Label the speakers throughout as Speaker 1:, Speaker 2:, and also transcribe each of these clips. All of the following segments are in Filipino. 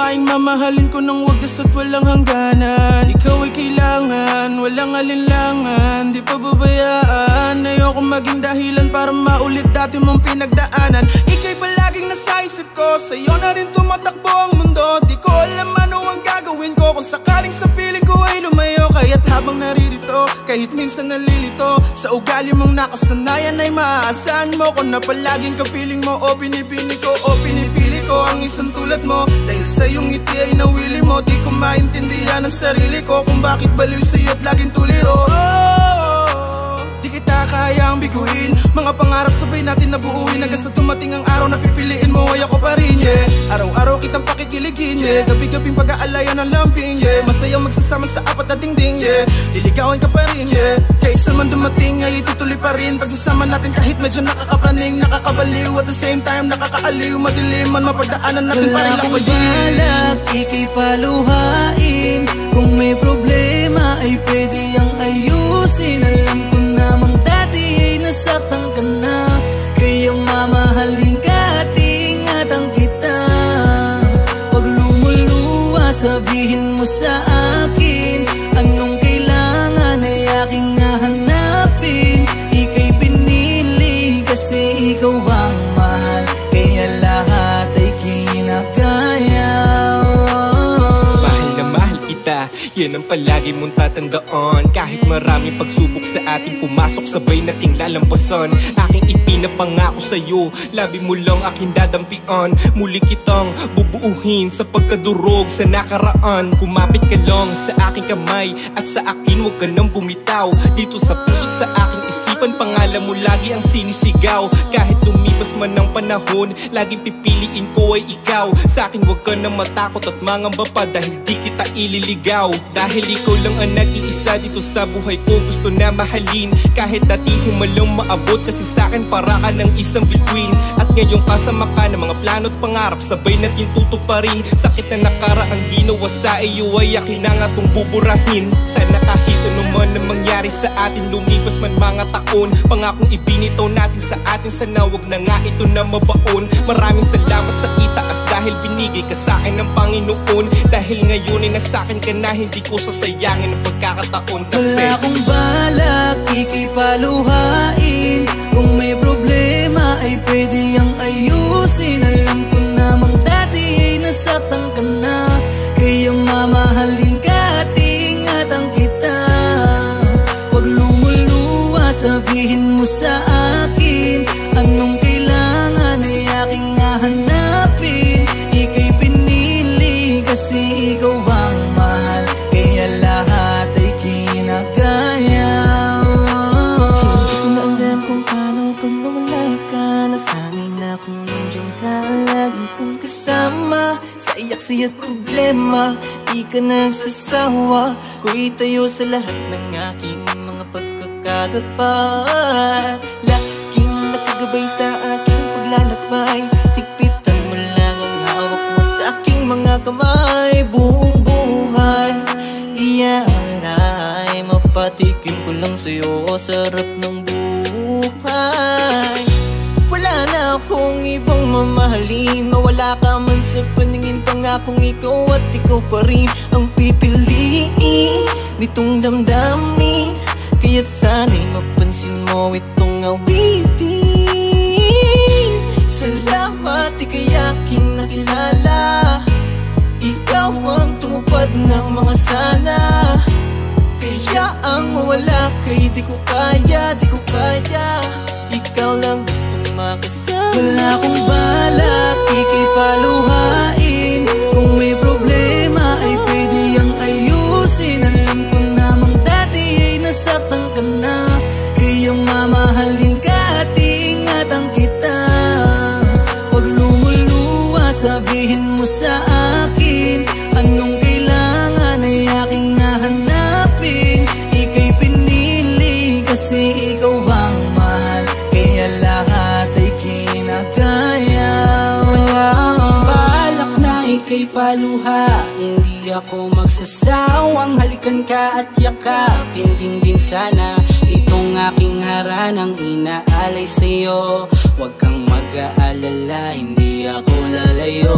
Speaker 1: babaeng mamahalin ko ng wagas at walang hangganan. Ikaw ay kailangan, walang alinlangan, di pa babayaan. Ayoko maging dahilan para maulit dati mong pinagdaanan. Ika'y palaging nasa isip ko, sa'yo na rin tumatakbo ang mundo. Di ko alam ano ang gagawin ko kung sakaling sa piling ko ay lumayo. Kaya't habang naririto, kahit minsan nalilito, sa ugali mong nakasanayan ay maaasahan mo ko na palaging kapiling mo o pinipili ko o pinipili ko ang isang tulad mo. Dahil sa iyong ngiti ay nawili mo, di ko maintindihan ang sarili ko kung bakit baliw sa'yo at laging tuliro. Di kita kayang biguin, mga pangarap sabay natin nabuuin. Hanggang sa tumating ang araw na pipiliin mo ay ako pa rin, yeah. Araw-araw kitang pakikiligin, yeah. Gabi-gabing pag-aalayan ng lamping, yeah. Masaya magsasama sa apat na dingding, yeah. Liligawan ka pa rin, yeah. Kaysa man dumating ay itutuloy pa rin pagsasama natin kahit medyo nakakapraning, nakakabaliw, at the same time nakakaaliw. Madilim man mapagdaanan natin pa rin lang pa din.
Speaker 2: Balak, ika'y paluhain. Kung may problema ay pwede ang ayusin. Alam ko namang dati ay nasaktan ka na, kaya mamahalin ka at ingatan kita. Pag lumuluwa, sabihin mo sa akin anong kailangan ay aking hahanapin. Ika'y pinili kasi ikaw ang mahal, kaya lahat ay kinakaya.
Speaker 3: Mahal na mahal kita, yan ang palagi mong tatandaan. Kahit maraming pagsubok sa ating pumasok, sabay nating lalampasan. Aking ipinapangako sa'yo, labi mo lang aking dadampian. Muli kitang bubuuhin sa pagkadurog sa nakaraan. Kumapit ka lang sa aking kamay at sa akin huwag ka nang bumitaw. Dito sa puso't sa aking isipan, pangalan mo lagi ang sinisigaw. Kahit lumipas man ng panahon, laging pipiliin ko ay ikaw. Sa akin huwag ka nang matakot at mangamba pa, dahil di kita ililigaw. Dahil ikaw lang ang nag-iisa dito sa buhay ko, gusto na mahalin. Kahit dati humalang maabot, kasi sa akin para ka ng isang bituin. At ngayon kasama ka ng mga plano at pangarap, sabay natin tutuparin. Sakit na nakaraang ginawa sa iyo ay akin na nga itong buburahin. Sana kahit ano man na mangyari sa atin, lumipas man mga taon, pangakong ibinitaw natin sa atin, sana wag na nga ito na mabaon. Maraming salamat sa itaas dahil binigay ka sa akin ng Panginoon. Dahil ngayon ay nasakin ka na, hindi ko sasayangin ang pagkakataon. Kasi
Speaker 2: wala akong balak, ika'y paluhain. Kung may problema ay pwede ang ayusin. Alam ko namang dati ay nasaktan ka na, kaya mamahalin ka at ingatan kita. Huwag lumuluwa, sabihin mo sa akin anong kailangan ay aking hahanapin. Ika'y pinili kasi ikaw ang mahal, kaya lahat ay kinakaya.
Speaker 4: Hindi ko na alam kung paano pag nawala ka. Nasanay na kung nandiyan ka, lagi kong kasama sa iyak-siya't problema. Di ka nagsasawa, ko'y tayo sa lahat ng aking mga pagkakadapat. Laging nakagabay sa aking paglalakbay, tigpitan mo lang ang hawak mo sa aking mga kamay. Buong buhay iaalay, mapatikim ko lang sa'yo, sarap ng buhay. Wala na akong ibang mamahalin, mawala ka man sa paningin, pangakong ikaw at ikaw pa rin ang pipiliin nitong damdamin. Kaya't sana'y mapansin mo itong awitin. Salamat, ika'y aking nakilala. Ikaw ang tumupad ng mga sana, kaya ang mawala kay di ko kaya, di ko kaya. Ikaw lang gustong makasama.
Speaker 2: Wala akong balak, ika'y paluhain. Kung may problema ay pwede ang ayusin. Alam ko namang dati ay nasaktan ka na, kaya mamahalin ka at ingatan kita. Huwag lumuluwa, sabihin mo sa akin anong kailangan ay aking hahanapin. Ika'y pinili kasi ikaw ang mahal, kaya lahat ay kinakaya.
Speaker 5: Wala akong balak na ika'y paluha, hindi ako magsasawang halikan ka at yakapin din sana itong aking haranang inaalay sa'yo. Huwag kang mag-aalala, hindi ako lalayo.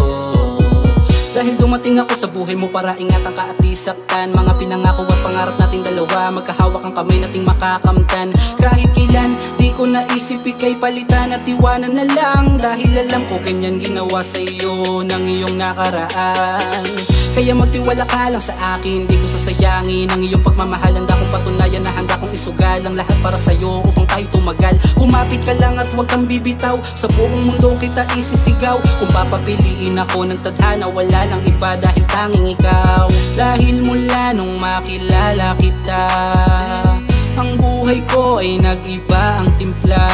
Speaker 5: Dahil dumating ako sa buhay mo para ingatan ka at isaktan. Mga pinangako at pangarap nating dalawa, magkahawak ang kamay nating makakamtan. Kahit kailan di ko naisip ika'y palitan at iwanan na lang, dahil alam ko ganyan ginawa sa iyo ng iyong nakaraan. Kaya magtiwala ka lang sa akin, di ko sasayangin ang iyong pagmamahal. Handa kong patunayan na handa kong isugal ang lahat para sa'yo upang tayo tumagal. Kumapit ka lang at huwag kang bibitaw, sa buong mundo kita isisigaw. Kung papapiliin ako ng tadhana, wala lang iba dahil tanging ikaw. Dahil mula nung makilala kita, ang buhay ko ay nag-iba ang timpla.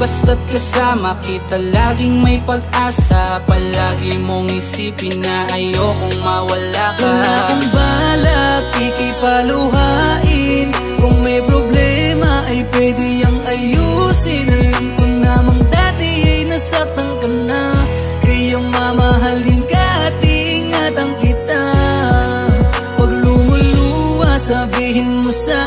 Speaker 5: Basta't kasama kita, laging may pag-asa. Palagi mong isipin na ayokong mawala ka.
Speaker 2: Wala kang balak, ikipaluhain. Kung may problema ay pwede yang ayusin. Alam ko namang dati ay nasaktan ka na, kaya mamahalin ka at ingatan kita. Pag lumuluwa, sabihin mo sa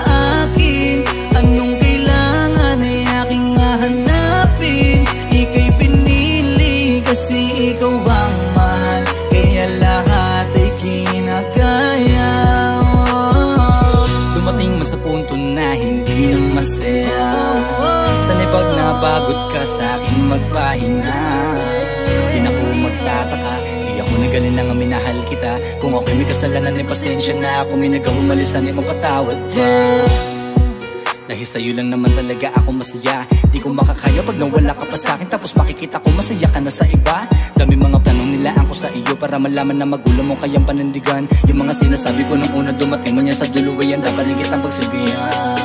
Speaker 2: akin anong kailangan ay aking hahanapin. Ika'y pinili kasi ikaw bang mahal, kaya lahat ay kinakaya. Dumating mo sa punto na hindi na masaya. Sana'y pag napagod ka sa akin magpahinga. Di na ako magtataka, di ako nagaling na nga minahal kita. Kung ako'y may kasalanan ay pasensya na. Kung may nagawang malisan ay mapatawad pa. Dahil sa'yo lang naman talaga ako masaya. Di ko makakaya pag nawala ka pa sa'kin, tapos makikita ko masaya ka na sa iba. Dami mga planong nilaan ko sa iyo para malaman na magulang mo kayang panindigan. Yung mga sinasabi ko nung una dumating man yan sa dulo, yan dapat lang kitang pagsabihan.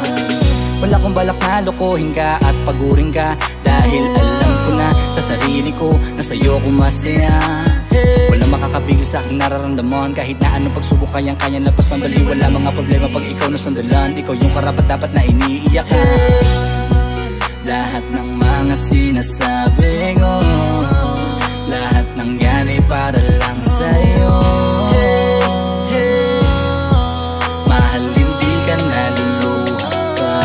Speaker 2: Wala kong balak na lokohin ka at pagurin ka, dahil alam ko na sa sarili ko na sa'yo ko masaya. Walang makakabigil sa aking nararamdaman, kahit na anong pagsubok kayang-kaya lapasan. Bali wala mga problema pag ikaw nasandalan. Ikaw yung karapat dapat na iniiyakan. Lahat ng mga sinasabi ko, lahat ng yan ay para lang sa'yo. Mahal, hindi ka naluluha pa.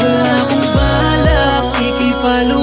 Speaker 2: Wala akong balak, ikipalo